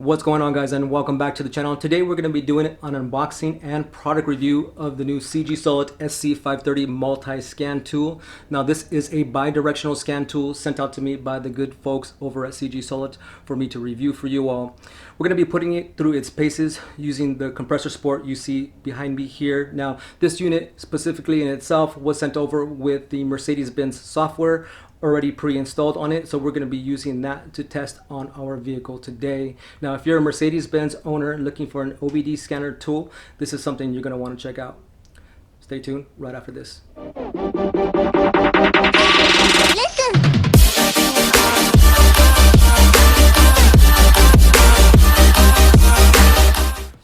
What's going on, guys, and welcome back to the channel. Today we're going to be doing an unboxing and product review of the new CGSULIT SC530 multi-scan tool. Now this is a bi-directional scan tool sent out to me by the good folks over at CGSULIT for me to review for you all. We're going to be putting it through its paces using the Kompressor Sport you see behind me here. Now this unit specifically in itself was sent over with the Mercedes-Benz software already pre-installed on it, so we're going to be using that to test on our vehicle today. Now if you're a Mercedes-Benz owner looking for an OBD scanner tool, this is something you're going to want to check out. Stay tuned right after this.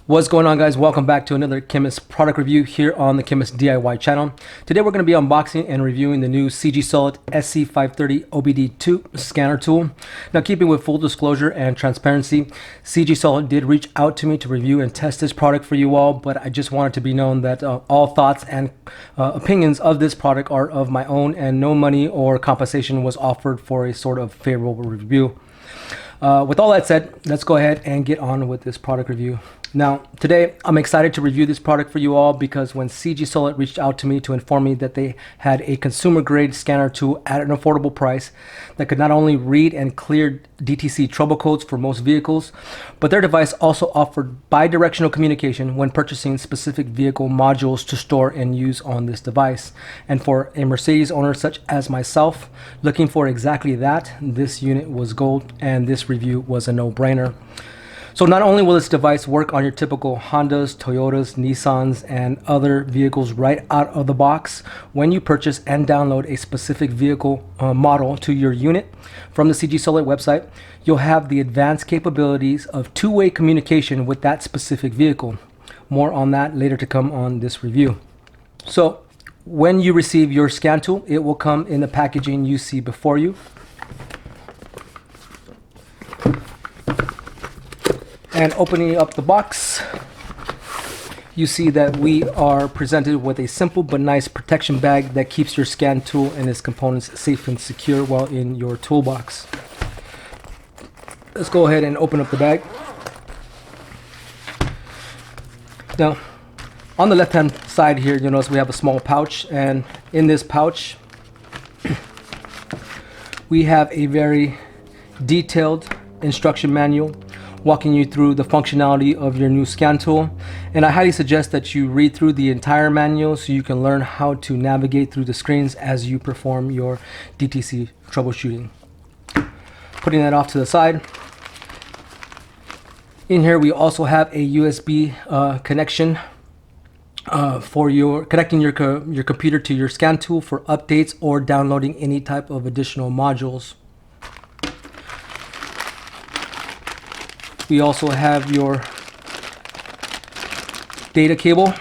What's going on, guys? Welcome back to another Chemist product review here on the Chemist DIY channel. Today we're going to be unboxing and reviewing the new CGSULIT SC530 OBD2 scanner tool. Now, keeping with full disclosure and transparency, CGSULIT did reach out to me to review and test this product for you all, but I just wanted to be known that all thoughts and opinions of this product are of my own, and no money or compensation was offered for a sort of favorable review. With all that said, let's go ahead and get on with this product review. Now, today I'm excited to review this product for you all because when CGSULIT reached out to me to inform me that they had a consumer grade scanner tool at an affordable price that could not only read and clear DTC trouble codes for most vehicles, but their device also offered bi-directional communication when purchasing specific vehicle modules to store and use on this device. And for a Mercedes owner such as myself looking for exactly that, this unit was gold, and this review was a no-brainer. So not only will this device work on your typical Hondas, Toyotas, Nissans, and other vehicles right out of the box when you purchase and download a specific vehicle model to your unit from the CGSULIT website, you'll have the advanced capabilities of two-way communication with that specific vehicle. More on that later to come on this review. So when you receive your scan tool, it will come in the packaging you see before you. And opening up the box, you see that we are presented with a simple but nice protection bag that keeps your scan tool and its components safe and secure while in your toolbox. Let's go ahead and open up the bag. Now, on the left-hand side here, you'll notice we have a small pouch, and in this pouch, we have a very detailed instruction manual walking you through the functionality of your new scan tool, and I highly suggest that you read through the entire manual so you can learn how to navigate through the screens as you perform your DTC troubleshooting. Putting that off to the side, in here we also have a USB connection for connecting your computer to your scan tool for updates or downloading any type of additional modules. We also have your data cable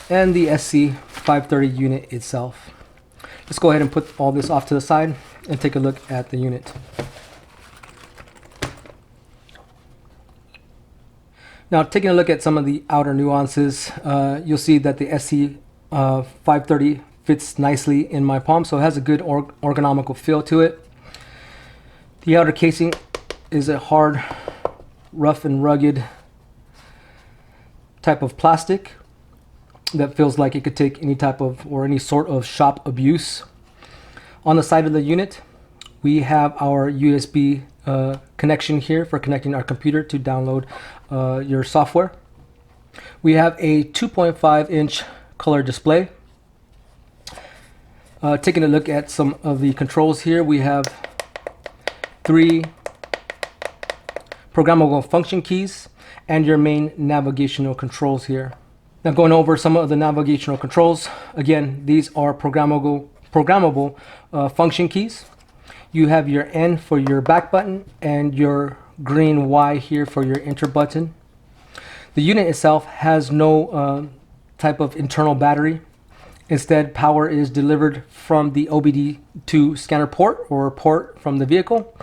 and the SC530 unit itself. Let's go ahead and put all this off to the side and take a look at the unit. Now, taking a look at some of the outer nuances, you'll see that the SC530 fits nicely in my palm, so it has a good ergonomical feel to it. The outer casing is a hard, rough and rugged type of plastic that feels like it could take any type of or any sort of shop abuse. On the side of the unit, we have our USB connection here for connecting our computer to download your software. We have a 2.5-inch color display. Taking a look at some of the controls here, we have 3 programmable function keys and your main navigational controls here. Now, going over some of the navigational controls, again, these are programmable function keys. You have your N for your back button and your green Y here for your enter button. The unit itself has no type of internal battery. Instead, power is delivered from the OBD2 scanner port or port from the vehicle.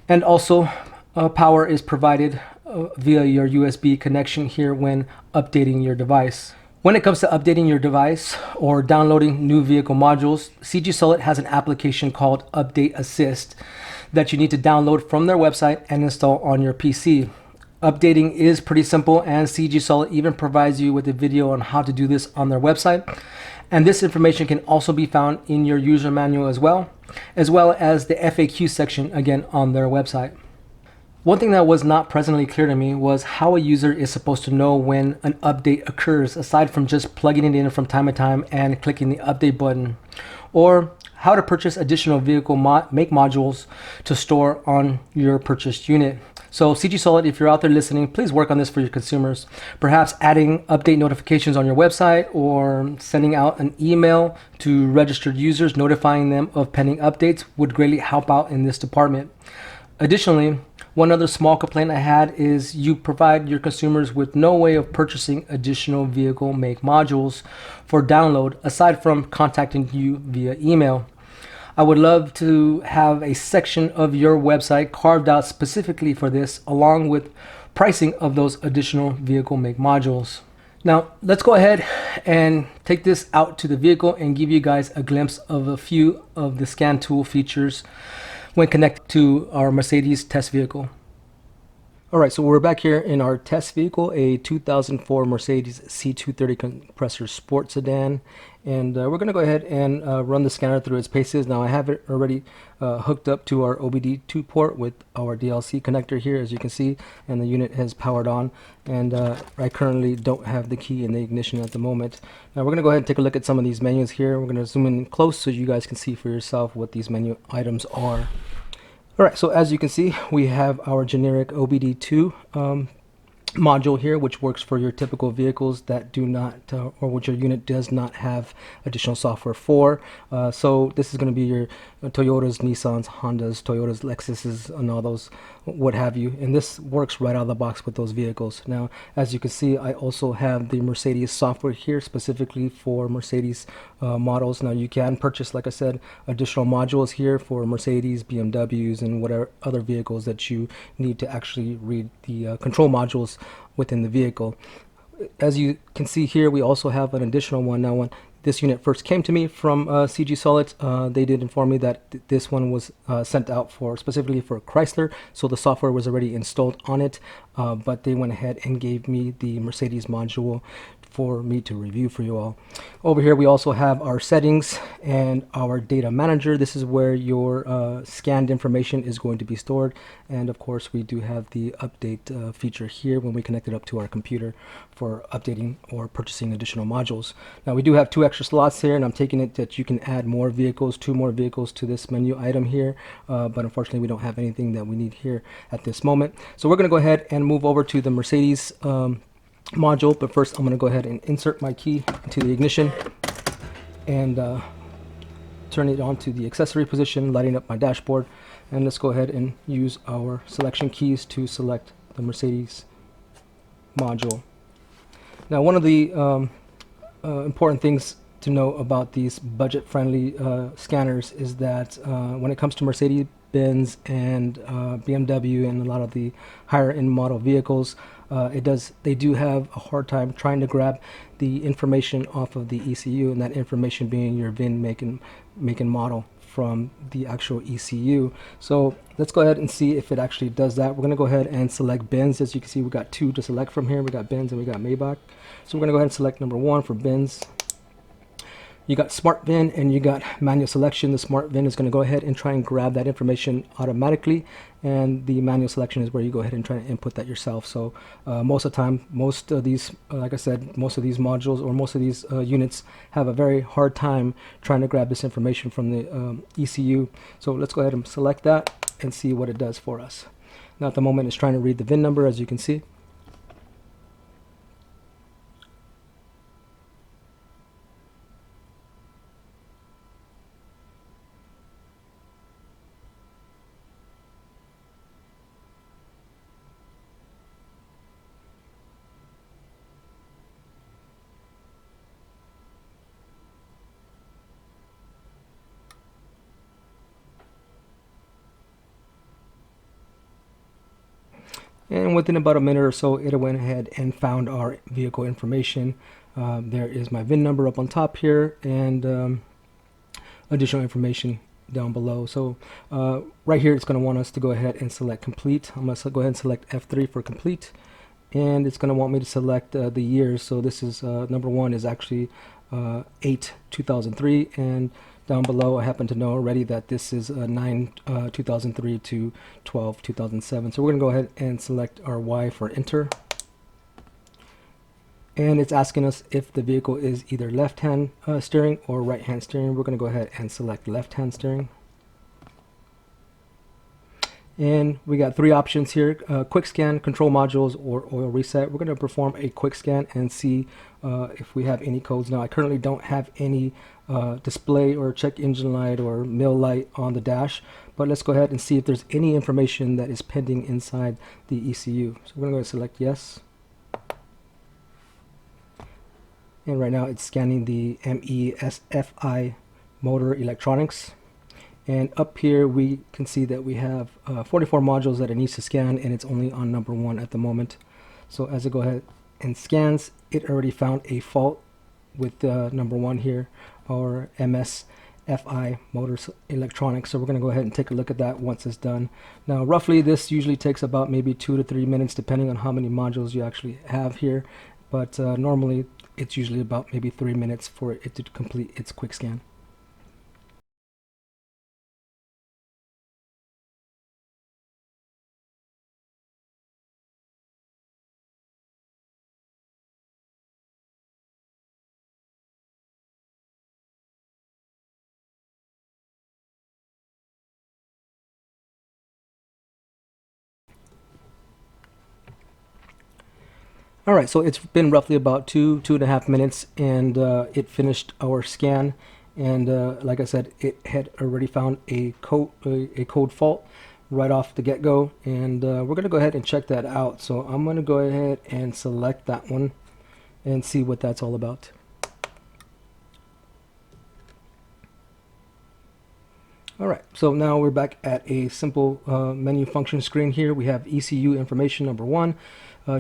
And also, power is provided via your USB connection here when updating your device. When it comes to updating your device or downloading new vehicle modules, CGSULIT has an application called Update Assist that you need to download from their website and install on your PC. Updating is pretty simple, and CGSULIT even provides you with a video on how to do this on their website. And this information can also be found in your user manual as well as the FAQ section again on their website. One thing that was not presently clear to me was how a user is supposed to know when an update occurs, aside from just plugging it in from time to time and clicking the update button, or how to purchase additional vehicle make modules to store on your purchased unit. So CGSULIT, if you're out there listening, please work on this for your consumers. Perhaps adding update notifications on your website or sending out an email to registered users notifying them of pending updates would greatly help out in this department. Additionally, one other small complaint I had is you provide your consumers with no way of purchasing additional vehicle make modules for download aside from contacting you via email. I would love to have a section of your website carved out specifically for this, along with pricing of those additional vehicle make modules. Now, let's go ahead and take this out to the vehicle and give you guys a glimpse of a few of the scan tool features when connected to our Mercedes test vehicle. Alright, so we're back here in our test vehicle, a 2004 Mercedes C230 Kompressor Sport sedan, and we're going to go ahead and run the scanner through its paces. Now I have it already hooked up to our OBD2 port with our DLC connector here, as you can see, and the unit has powered on, and I currently don't have the key in the ignition at the moment. Now we're going to go ahead and take a look at some of these menus here. We're going to zoom in close so you guys can see for yourself what these menu items are. Alright, so as you can see, we have our generic OBD2 module here, which works for your typical vehicles that do not, or which your unit does not have additional software for. So this is going to be your Toyotas, Nissans, Hondas, Toyotas, Lexuses, and all those, what have you. And this works right out of the box with those vehicles. Now, as you can see, I also have the Mercedes software here specifically for Mercedes models. Now, you can purchase, like I said, additional modules here for Mercedes, BMWs, and whatever other vehicles that you need to actually read the control modules within the vehicle. As you can see here, we also have an additional one. Now, when this unit first came to me from CGSULIT, they did inform me that this one was sent out for specifically for Chrysler, so the software was already installed on it, but they went ahead and gave me the Mercedes module for me to review for you all. Over here we also have our settings and our data manager. This is where your scanned information is going to be stored, and of course we do have the update feature here when we connect it up to our computer for updating or purchasing additional modules. Now we do have 2 extra slots here, and I'm taking it that you can add more vehicles, 2 more vehicles to this menu item here, but unfortunately we don't have anything that we need here at this moment. So we're going to go ahead and move over to the Mercedes module, but first I'm going to go ahead and insert my key into the ignition and turn it on to the accessory position, lighting up my dashboard, and let's go ahead and use our selection keys to select the Mercedes module. Now, one of the important things to know about these budget-friendly scanners is that when it comes to Mercedes-Benz and BMW and a lot of the higher-end model vehicles, they do have a hard time trying to grab the information off of the ECU, and that information being your VIN, make and model from the actual ECU. So let's go ahead and see if it actually does that. We're going to go ahead and select Benz. As you can see, we got 2 to select from here. We got Benz and we got Maybach. So we're going to go ahead and select number 1 for Benz. You got Smart VIN and you got manual selection. The Smart VIN is going to go ahead and try and grab that information automatically, and the manual selection is where you go ahead and try to input that yourself. So most of the time, most of these, like I said, most of these modules or most of these units have a very hard time trying to grab this information from the ECU. So let's go ahead and select that and see what it does for us. Now at the moment it's trying to read the VIN number, as you can see. And within about a minute or so, it went ahead and found our vehicle information. There is my VIN number up on top here, and additional information down below. So right here, it's going to want us to go ahead and select complete. I'm going to go ahead and select F3 for complete, and it's going to want me to select the years. So this is number 1 is actually 8/2003, and down below I happen to know already that this is 9/2003 to 12/2007. So we're going to go ahead and select our Y for enter. And it's asking us if the vehicle is either left-hand steering or right-hand steering. We're going to go ahead and select left-hand steering. And we got 3 options here: quick scan, control modules, or oil reset. We're going to perform a quick scan and see if we have any codes. Now, I currently don't have any display or check engine light or mill light on the dash, but let's go ahead and see if there's any information that is pending inside the ECU. So we're going to go ahead and select yes. And right now it's scanning the MESFI motor electronics. And up here we can see that we have 44 modules that it needs to scan, and it's only on number 1 at the moment. So as it go ahead and scans, it already found a fault with number 1 here, or MSFI motor electronics. So we're going to go ahead and take a look at that once it's done. Now roughly this usually takes about maybe 2 to 3 minutes depending on how many modules you actually have here, but normally it's usually about maybe 3 minutes for it to complete its quick scan. Alright, so it's been roughly about 2.5 minutes, and it finished our scan. And like I said, it had already found a code fault right off the get-go, and we're going to go ahead and check that out. So I'm going to go ahead and select that one and see what that's all about. Alright, so now we're back at a simple menu function screen here. We have ECU information number 1,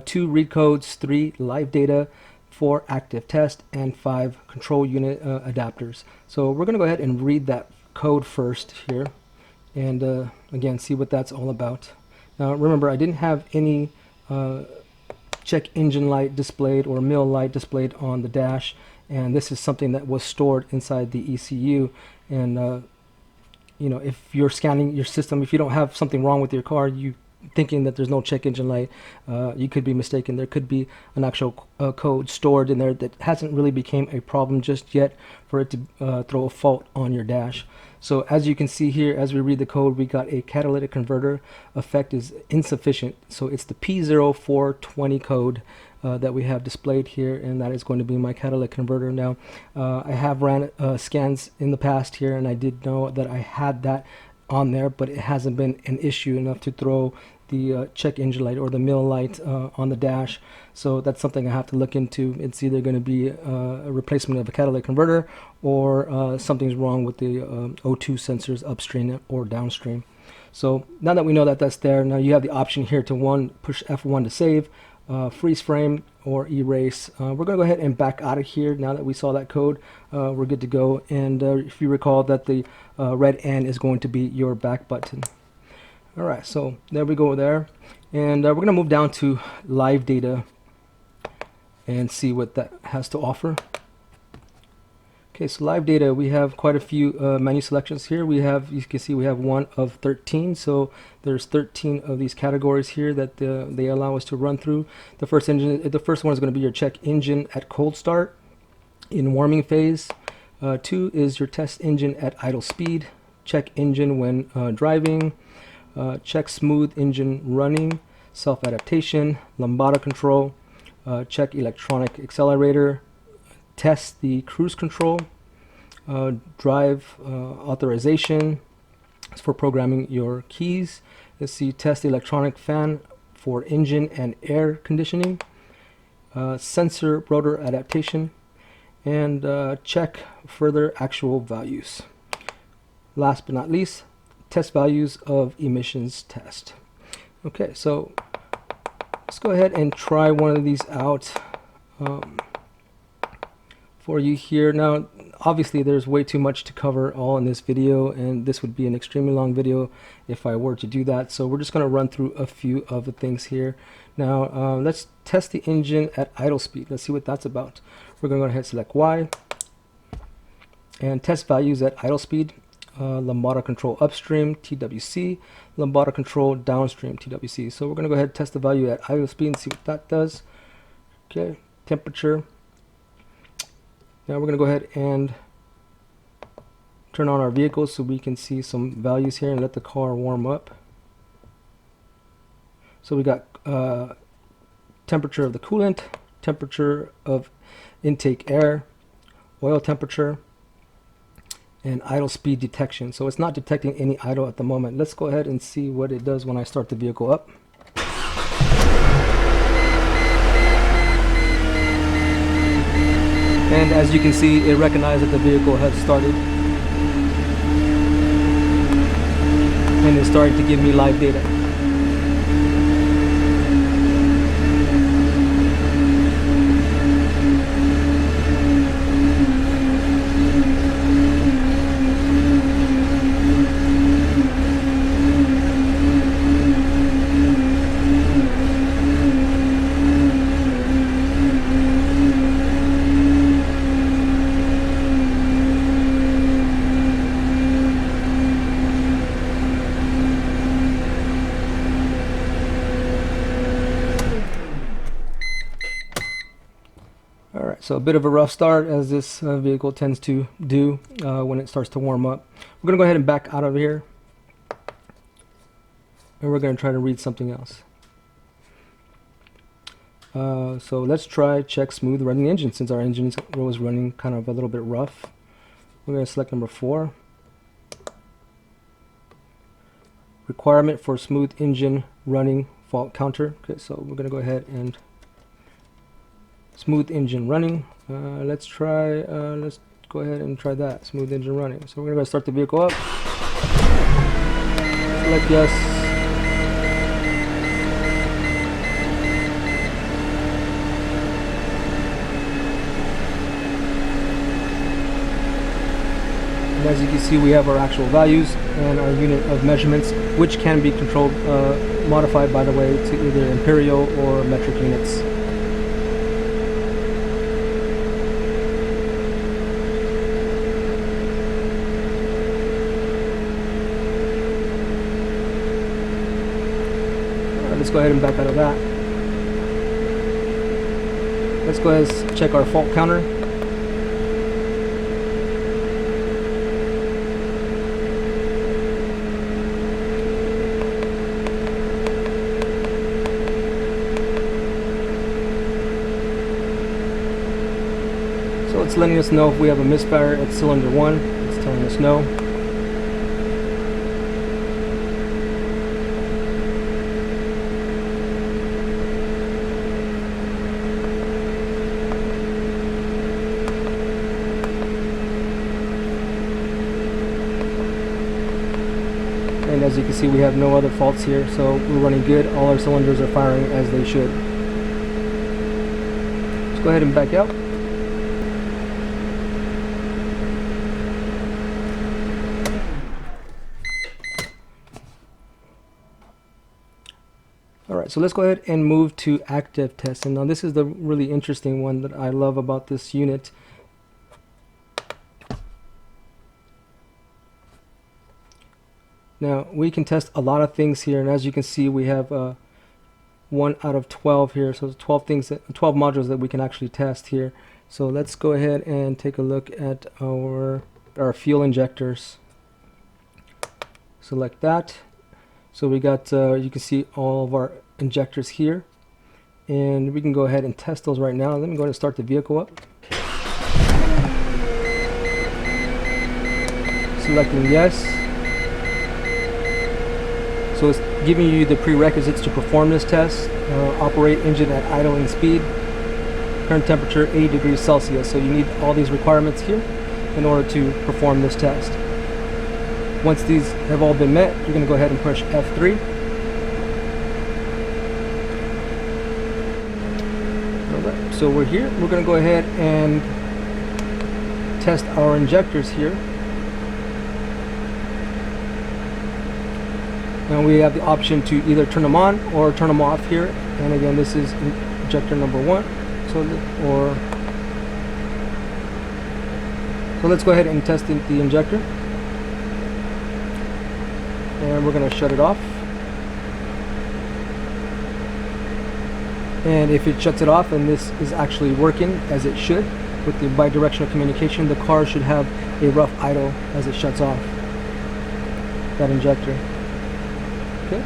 2 read codes, 3 live data, 4 active test, and 5 control unit adapters. So we're going to go ahead and read that code first here, and again see what that's all about. Now remember, I didn't have any check engine light displayed or mill light displayed on the dash, and this is something that was stored inside the ECU. And you know, if you're scanning your system, if you don't have something wrong with your car, you thinking that there's no check engine light, you could be mistaken. There could be an actual code stored in there that hasn't really became a problem just yet for it to throw a fault on your dash. So as you can see here, as we read the code, we got a catalytic converter effect is insufficient. So it's the P0420 code that we have displayed here, and that is going to be my catalytic converter. Now I have ran scans in the past here, and I did know that I had that on there, but it hasn't been an issue enough to throw the check engine light or the mill light on the dash. So that's something I have to look into. It's either going to be a replacement of a catalytic converter, or something's wrong with the O2 sensors upstream or downstream. So now that we know that that's there, now you have the option here to push F1 to save, freeze frame, or erase. We're going to go ahead and back out of here now that we saw that code. We're good to go. And if you recall that the red N is going to be your back button. Alright, so there we go there. And we're going to move down to live data and see what that has to offer. Okay, so live data, we have quite a few menu selections here. We have, you can see, we have 1 of 13. So there's 13 of these categories here that they allow us to run through. The first one is going to be your check engine at cold start in warming phase. 2 is your test engine at idle speed. Check engine when driving. Check smooth engine running. Self-adaptation. Lambada control. Check electronic accelerator. Test the cruise control. Drive authorization. It's for programming your keys. Let's see, test electronic fan for engine and air conditioning. Sensor rotor adaptation. And check further actual values. Last but not least, test values of emissions test. Okay, so let's go ahead and try one of these out. for you here. Now obviously there's way too much to cover all in this video, and this would be an extremely long video if I were to do that, so we're just going to run through a few of the things here. Now let's test the engine at idle speed. Let's see what that's about. We're going to go ahead and select Y and test values at idle speed. Lambda control upstream, TWC, lambda control downstream, TWC. So we're going to go ahead and test the value at idle speed and see what that does. Okay, temperature. Now we're going to go ahead and turn on our vehicle so we can see some values here and let the car warm up. So we got temperature of the coolant, temperature of intake air, oil temperature, and idle speed detection. So it's not detecting any idle at the moment. Let's go ahead and see what it does when I start the vehicle up. And as you can see, it recognized that the vehicle has started and is starting to give me live data. So a bit of a rough start, as this vehicle tends to do when it starts to warm up. We're going to go ahead and back out of here, and we're going to try to read something else. So let's try check smooth running engine, since our engine was running kind of a little bit rough. We're going to select number 4. Requirement for smooth engine running fault counter. Okay, so we're going to go ahead and smooth engine running. Let's go ahead and try that, smooth engine running. So we're going to start the vehicle up. Select yes. And as you can see, we have our actual values and our unit of measurements, which can be controlled, modified by the way, to either imperial or metric units. Let's go ahead and back out of that. Let's go ahead and check our fault counter. So it's letting us know if we have a misfire at cylinder 1. It's telling us no. And as you can see, we have no other faults here, so we're running good. All our cylinders are firing as they should. Let's go ahead and back out. Alright, so let's go ahead and move to active test. And now this is the really interesting one that I love about this unit. Now we can test a lot of things here, and as you can see, we have 1 out of 12 here, so 12 modules that we can actually test here. So let's go ahead and take a look at our fuel injectors. Select that. So we got you can see all of our injectors here, and we can go ahead and test those right now. Let me go ahead and start the vehicle up. Selecting yes. So it's giving you the prerequisites to perform this test. Operate engine at idling speed. Current temperature 80 degrees Celsius. So you need all these requirements here in order to perform this test. Once these have all been met, you're going to go ahead and push F3. Alright, so we're here. We're going to go ahead and test our injectors here. And we have the option to either turn them on or turn them off here. And again, this is injector number 1. So let's go ahead and test the injector. And we're going to shut it off. And if it shuts it off and this is actually working as it should with the bi-directional communication, the car should have a rough idle as it shuts off that injector. Okay.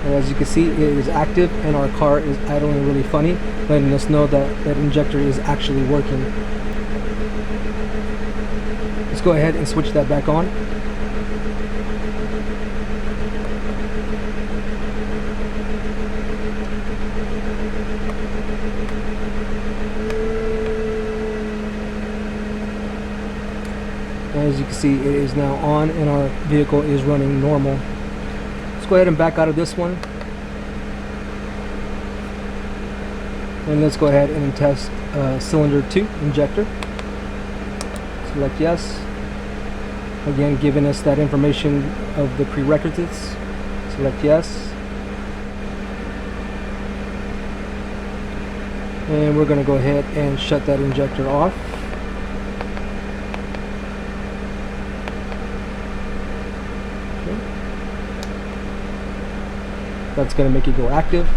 And as you can see, it is active and our car is idling really funny, letting us know that that injector is actually working. Let's go ahead and switch that back on. As you can see, it is now on and our vehicle is running normal. Let's go ahead and back out of this one. And let's go ahead and test cylinder 2 injector. Select yes. Again, giving us that information of the prerequisites. Select yes. And we're going to go ahead and shut that injector off. That's going to make it go active.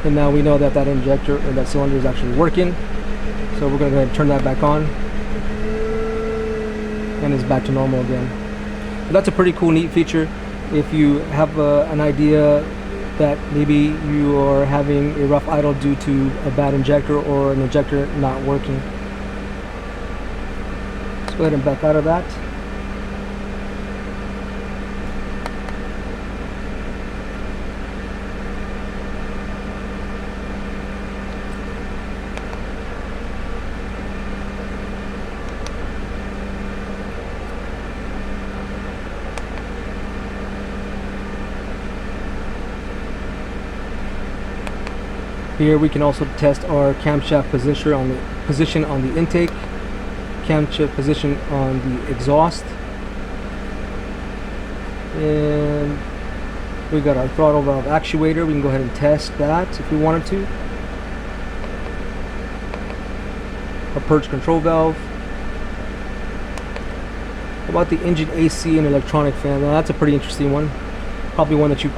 And now we know that that injector or that cylinder is actually working. So we're going to go ahead and turn that back on. And it's back to normal again. So that's a pretty cool, neat feature. If you have an idea that maybe you are having a rough idle due to a bad injector or an injector not working. Let's go ahead and back out of that. Here we can also test our camshaft position on the intake, camshaft position on the exhaust, and we got our throttle valve actuator. We can go ahead and test that if we wanted to. Our purge control valve. How about the engine AC and electronic fan? Now that's a pretty interesting one. Probably one that you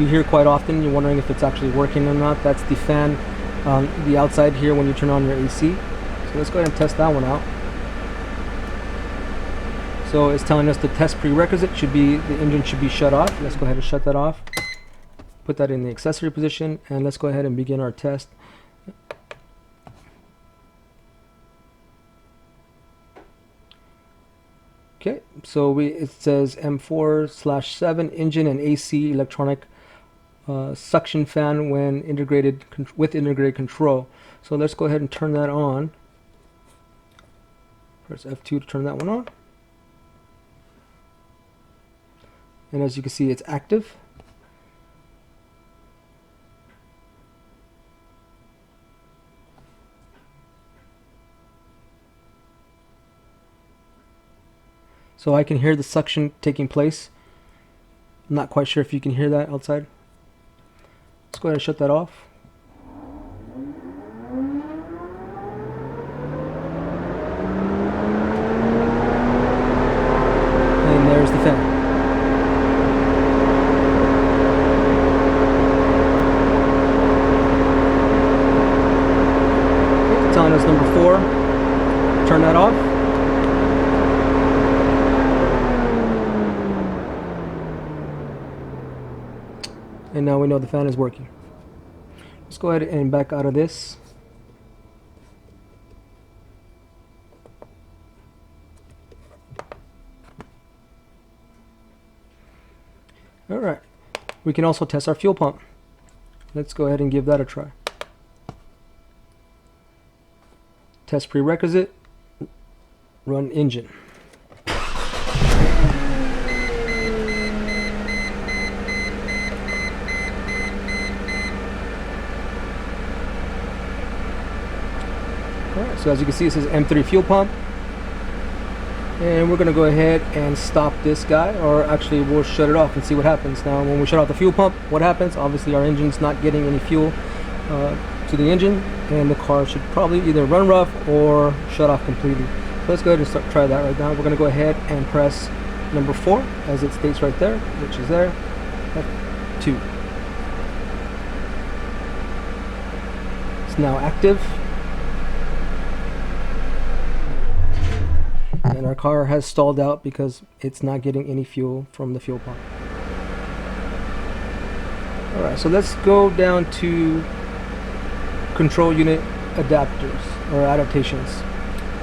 hear quite often. You're wondering if it's actually working or not. That's the fan on the outside here when you turn on your AC. So let's go ahead and test that one out. So it's telling us the test prerequisite should be the engine should be shut off. Let's go ahead and shut that off. Put that in the accessory position, and let's go ahead and begin our test. Okay, so it says M4/7 engine and AC electronic suction fan when integrated with integrated control. So let's go ahead and turn that on. Press F2 to turn that one on. And as you can see, it's active. So I can hear the suction taking place. I'm not quite sure if you can hear that outside. Let's go ahead and shut that off. And there's the fan. It's telling us number 4. Turn that off. And now we know the fan is working. Let's go ahead and back out of this. Alright, we can also test our fuel pump. Let's go ahead and give that a try. Test prerequisite, run engine. So as you can see, it says M3 fuel pump. And we're going to go ahead and stop this guy, or actually we'll shut it off and see what happens. Now when we shut off the fuel pump, what happens? Obviously our engine's not getting any fuel to the engine, and the car should probably either run rough or shut off completely. So let's go ahead and try that right now. We're going to go ahead and press number 4 as it states right there, which is there, F2. It's now active. And our car has stalled out because it's not getting any fuel from the fuel pump. Alright, so let's go down to control unit adapters or adaptations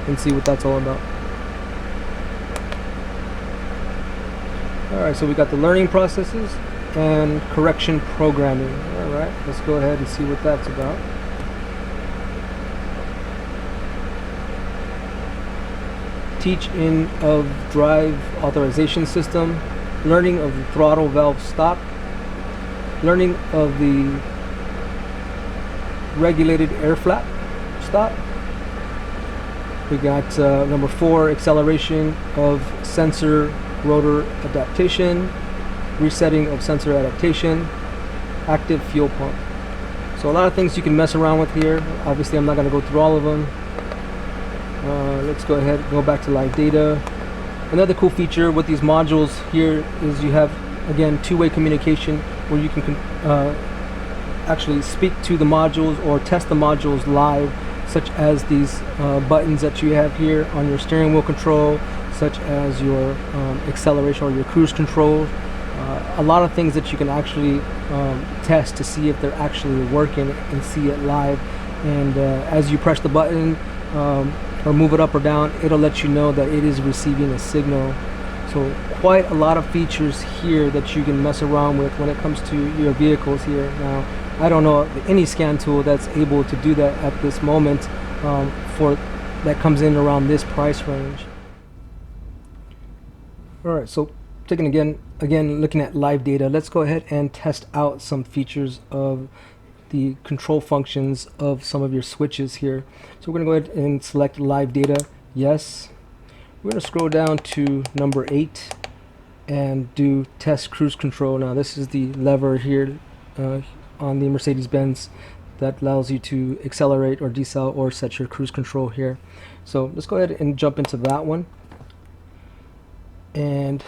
and see what that's all about. Alright, so we got the learning processes and correction programming. Alright, let's go ahead and see what that's about. Teach in of drive authorization system, learning of the throttle valve stop, learning of the regulated air flap stop. We got number 4, acceleration of sensor rotor adaptation, resetting of sensor adaptation, active fuel pump. So a lot of things you can mess around with here. Obviously I'm not going to go through all of them. Let's go ahead and go back to live data. Another cool feature with these modules here is you have, again, two-way communication where you can actually speak to the modules or test the modules live, such as these buttons that you have here on your steering wheel control, such as your acceleration or your cruise control. A lot of things that you can actually test to see if they're actually working and see it live. And as you press the button or move it up or down, it'll let you know that it is receiving a signal. So quite a lot of features here that you can mess around with when it comes to your vehicles here. Now, I don't know any scan tool that's able to do that at this moment for that comes in around this price range. Alright, so taking again looking at live data, let's go ahead and test out some features of the control functions of some of your switches here. So we're going to go ahead and select live data, yes. We're going to scroll down to number 8 and do test cruise control. Now this is the lever here on the Mercedes-Benz that allows you to accelerate or decel or set your cruise control here. So let's go ahead and jump into that one. And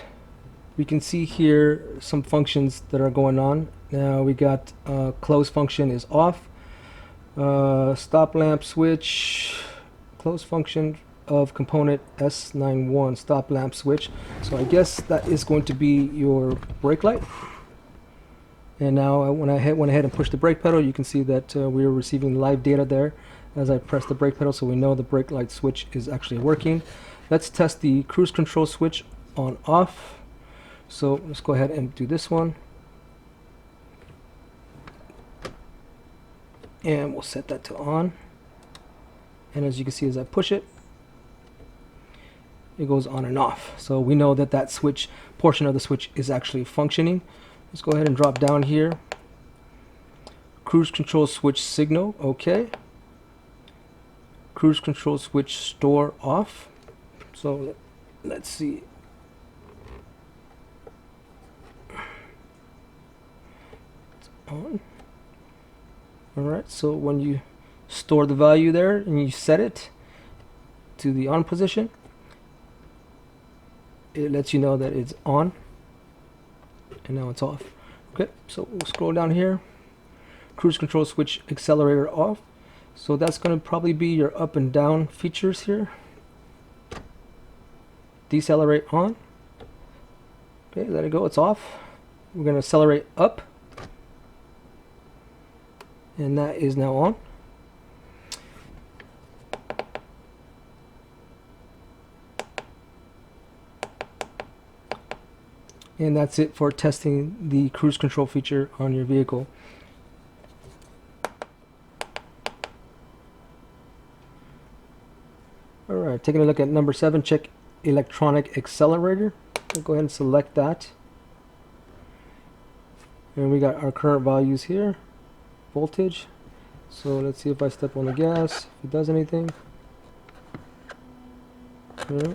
we can see here some functions that are going on. Now we got close function is off, stop lamp switch, close function of component S91 stop lamp switch. So I guess that is going to be your brake light. And now when I went ahead and pushed the brake pedal, you can see that we are receiving live data there as I press the brake pedal, so we know the brake light switch is actually working. Let's test the cruise control switch on off. So let's go ahead and do this one. And we'll set that to on. And as you can see, as I push it, it goes on and off. So we know that that switch portion of the switch is actually functioning. Let's go ahead and drop down here. Cruise control switch signal, okay. Cruise control switch store off. So let's see. It's on. Alright, so when you store the value there and you set it to the on position, it lets you know that it's on, and now it's off. Okay, so we'll scroll down here. Cruise control switch accelerator off. So that's going to probably be your up and down features here. Decelerate on. Okay, let it go, it's off. We're going to accelerate up, and that is now on. And that's it for testing the cruise control feature on your vehicle. Alright, taking a look at number 7, check electronic accelerator. We'll go ahead and select that. And we got our current values here, voltage. So let's see if I step on the gas, if it does anything. Yeah.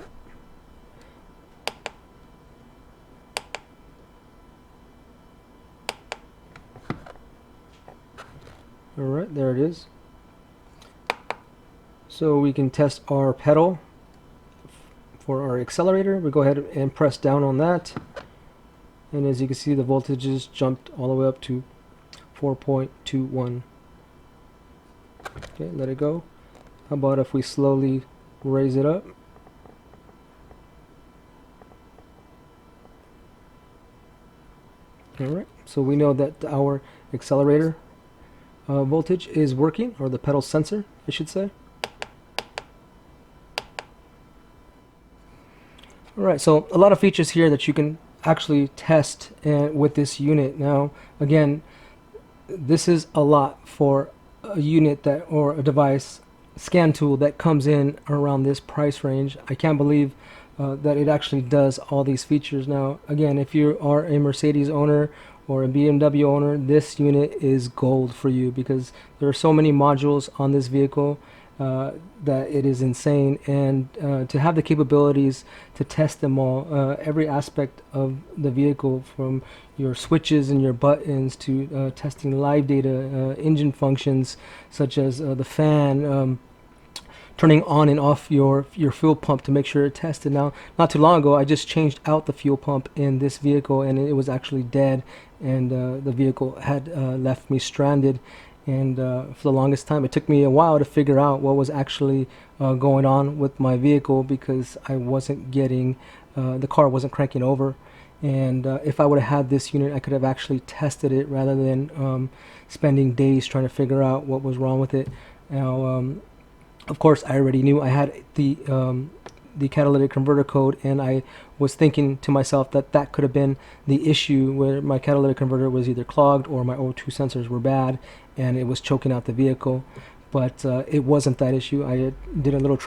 Alright, there it is. So we can test our pedal for our accelerator. We go ahead and press down on that, and as you can see, the voltages jumped all the way up to 4.21. Okay, let it go. How about if we slowly raise it up? Alright, so we know that our accelerator voltage is working, or the pedal sensor, I should say. Alright, so a lot of features here that you can actually test with this unit. Now, again, this is a lot for a unit that, or a device, scan tool that comes in around this price range. I can't believe that it actually does all these features. Now, again, if you are a Mercedes owner or a BMW owner, this unit is gold for you, because there are so many modules on this vehicle that it is insane, and to have the capabilities to test them all, every aspect of the vehicle, from your switches and your buttons to testing live data, engine functions such as the fan, turning on and off your fuel pump to make sure it tested. Now, not too long ago, I just changed out the fuel pump in this vehicle, and it was actually dead, and the vehicle had left me stranded. And for the longest time, it took me a while to figure out what was actually going on with my vehicle, because I wasn't getting, the car wasn't cranking over. And if I would have had this unit, I could have actually tested it rather than spending days trying to figure out what was wrong with it. Now, of course, I already knew I had the catalytic converter code, and I was thinking to myself that that could have been the issue, where my catalytic converter was either clogged or my O2 sensors were bad and it was choking out the vehicle. But it wasn't that issue. I did a little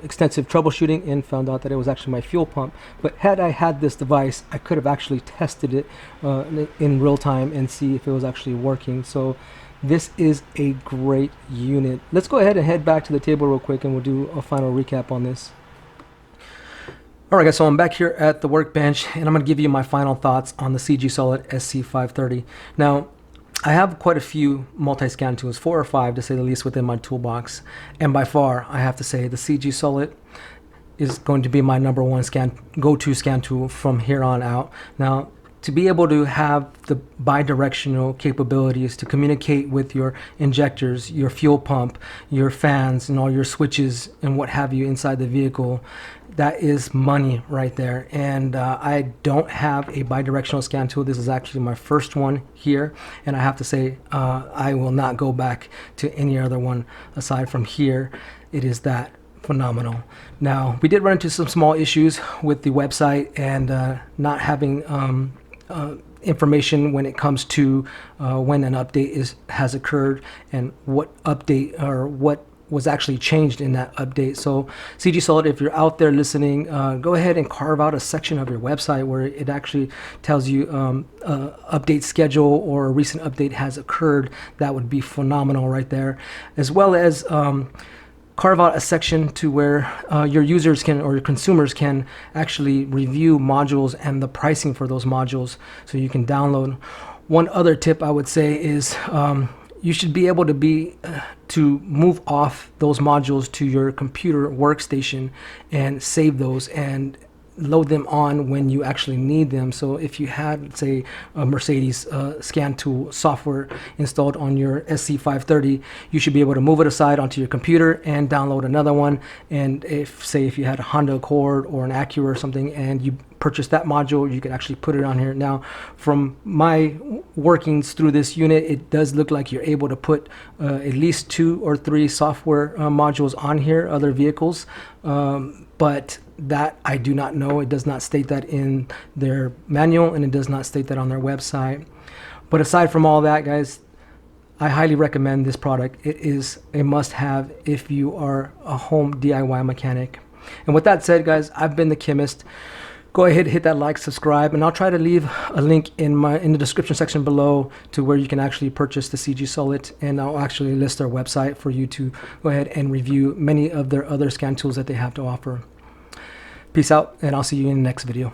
extensive troubleshooting and found out that it was actually my fuel pump. But had I had this device, I could have actually tested it in real time and see if it was actually working. So this is a great unit. Let's go ahead and head back to the table real quick, and we'll do a final recap on this. Alright guys, so I'm back here at the workbench, and I'm going to give you my final thoughts on the CGSULIT SC530. Now, I have quite a few multi-scan tools, 4 or 5 to say the least, within my toolbox, and by far, I have to say, the CGSULIT is going to be my #1 go-to scan tool from here on out. Now, to be able to have the bi-directional capabilities to communicate with your injectors, your fuel pump, your fans, and all your switches and what have you inside the vehicle, that is money right there. And I don't have a bi-directional scan tool. This is actually my first one here, and I have to say I will not go back to any other one aside from here. It is that phenomenal. Now, we did run into some small issues with the website and not having information when it comes to when an update has occurred and what update or what was actually changed in that update. So CGSULIT, if you're out there listening, go ahead and carve out a section of your website where it actually tells you update schedule or a recent update has occurred. That would be phenomenal right there, as well as carve out a section to where your users can, or your consumers can, actually review modules and the pricing for those modules, so you can download. One other tip I would say is you should be able to move off those modules to your computer workstation and save those and load them on when you actually need them. So if you had, say, a Mercedes scan tool software installed on your SC530, you should be able to move it aside onto your computer and download another one. And if you had a Honda Accord or an Acura or something, and you purchase that module, you could actually put it on here. Now, from my workings through this unit, it does look like you're able to put at least 2 or 3 software modules on here, other vehicles, but that I do not know. It does not state that in their manual, and it does not state that on their website. But aside from all that, guys, I highly recommend this product. It is a must-have if you are a home DIY mechanic. And with that said, guys, I've been the Chemist. Go ahead, hit that like, subscribe, and I'll try to leave a link in the description section below to where you can actually purchase the CGSULIT, and I'll actually list their website for you to go ahead and review many of their other scan tools that they have to offer. Peace out, and I'll see you in the next video.